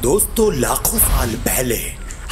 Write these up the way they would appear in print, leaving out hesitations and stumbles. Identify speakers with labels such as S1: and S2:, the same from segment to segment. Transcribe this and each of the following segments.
S1: दोस्तों, लाखों साल पहले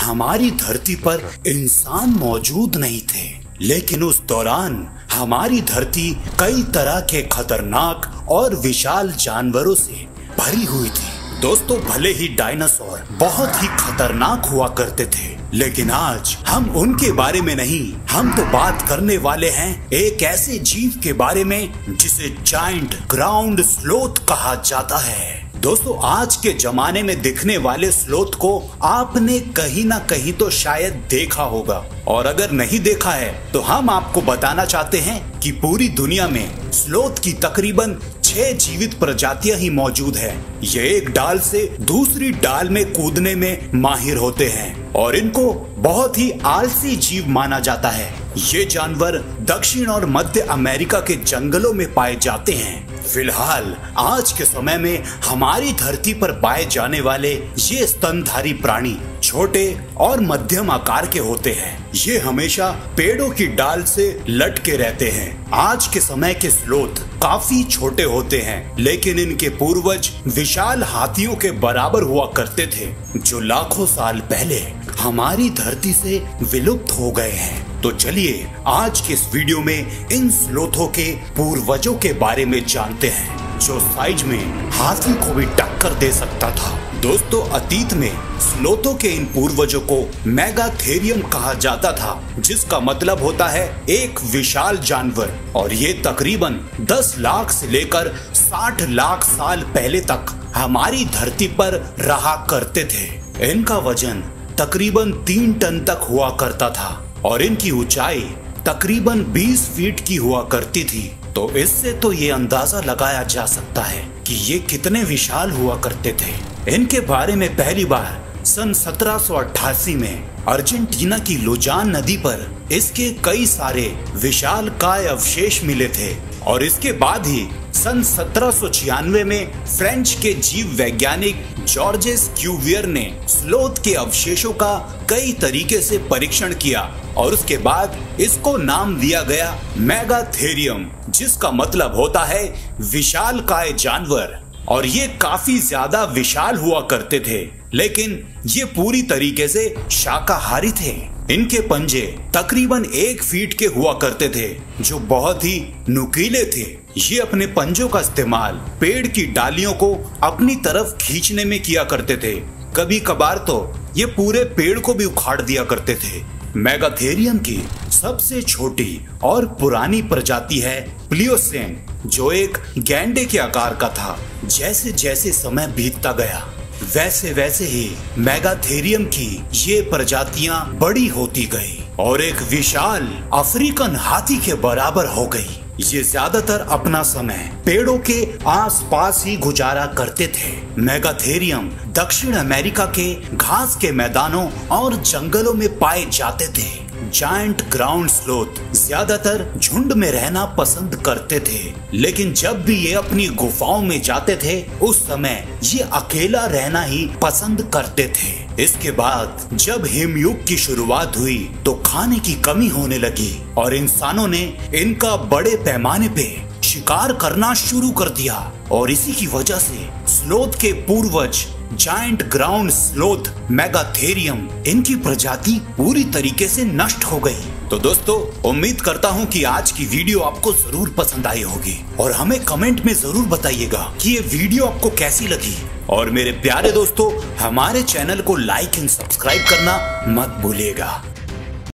S1: हमारी धरती पर इंसान मौजूद नहीं थे, लेकिन उस दौरान हमारी धरती कई तरह के खतरनाक और विशाल जानवरों से भरी हुई थी। दोस्तों, भले ही डायनासोर बहुत ही खतरनाक हुआ करते थे, लेकिन आज हम उनके बारे में नहीं, हम तो बात करने वाले हैं एक ऐसे जीव के बारे में जिसे जायंट ग्राउंड स्लोथ कहा जाता है। दोस्तों, आज के जमाने में दिखने वाले स्लोथ को आपने कहीं ना कहीं तो शायद देखा होगा, और अगर नहीं देखा है तो हम आपको बताना चाहते हैं कि पूरी दुनिया में स्लोथ की तकरीबन 6 जीवित प्रजातियां ही मौजूद है। ये एक डाल से दूसरी डाल में कूदने में माहिर होते हैं और इनको बहुत ही आलसी जीव माना जाता है। ये जानवर दक्षिण और मध्य अमेरिका के जंगलों में पाए जाते हैं। फिलहाल आज के समय में हमारी धरती पर पाए जाने वाले ये स्तनधारी प्राणी छोटे और मध्यम आकार के होते हैं। ये हमेशा पेड़ों की डाल से लटके रहते हैं। आज के समय के स्लोथ काफी छोटे होते हैं, लेकिन इनके पूर्वज विशाल हाथियों के बराबर हुआ करते थे, जो लाखों साल पहले हमारी धरती से विलुप्त हो गए हैं। तो चलिए आज के इस वीडियो में इन स्लोथों के पूर्वजों के बारे में जानते हैं, जो साइज में हाथी को भी टक्कर दे सकता था। दोस्तों, अतीत में स्लोथों के इन पूर्वजों को मेगाथेरियम कहा जाता था, जिसका मतलब होता है एक विशाल जानवर, और ये तकरीबन 10 लाख से लेकर 60 लाख साल पहले तक हमारी धरती पर रहा करते थे। इनका वजन तकरीबन 3 टन तक हुआ करता था और इनकी ऊंचाई तकरीबन 20 फीट की हुआ करती थी। तो इससे तो ये अंदाजा लगाया जा सकता है कि ये कितने विशाल हुआ करते थे। इनके बारे में पहली बार सन 1788 में अर्जेंटीना की लुजान नदी पर इसके कई सारे विशालकाय अवशेष मिले थे, और इसके बाद ही सन 1796 में फ्रेंच के जीव वैज्ञानिक जॉर्जेस क्यूवियर ने स्लोथ के अवशेषों का कई तरीके से परीक्षण किया, और उसके बाद इसको नाम दिया गया मेगाथेरियम, जिसका मतलब होता है विशालकाय जानवर। और ये काफी ज्यादा विशाल हुआ करते थे, लेकिन ये पूरी तरीके से शाकाहारी थे। इनके पंजे तकरीबन 1 फीट के हुआ करते थे, जो बहुत ही नुकीले थे। ये अपने पंजों का इस्तेमाल पेड़ की डालियों को अपनी तरफ खींचने में किया करते थे। कभी कभार तो ये पूरे पेड़ को भी उखाड़ दिया करते थे। मेगाथेरियम की सबसे छोटी और पुरानी प्रजाति है प्लियोसेन, जो एक गैंडे के आकार का था। जैसे जैसे समय बीतता गया, वैसे वैसे ही मेगाथेरियम की ये प्रजातियां बड़ी होती गई और एक विशाल अफ्रीकन हाथी के बराबर हो गई। ये ज्यादातर अपना समय पेड़ों के आसपास ही गुजारा करते थे। मेगाथेरियम दक्षिण अमेरिका के घास के मैदानों और जंगलों में पाए जाते थे। जायंट ग्राउंड स्लोथ ज्यादातर झुंड में रहना पसंद करते थे, लेकिन जब भी ये अपनी गुफाओं में जाते थे, उस समय ये अकेला रहना ही पसंद करते थे। इसके बाद जब हिमयुग की शुरुआत हुई तो खाने की कमी होने लगी और इंसानों ने इनका बड़े पैमाने पे शिकार करना शुरू कर दिया, और इसी की वजह से स्लोथ के पूर्वज जायंट ग्राउंड स्लोथ मेगाथेरियम, इनकी प्रजाति पूरी तरीके से नष्ट हो गई। तो दोस्तों, उम्मीद करता हूँ कि आज की वीडियो आपको जरूर पसंद आई होगी, और हमें कमेंट में जरूर बताइएगा कि ये वीडियो आपको कैसी लगी। और मेरे प्यारे दोस्तों, हमारे चैनल को लाइक एंड सब्सक्राइब करना मत भूलिएगा।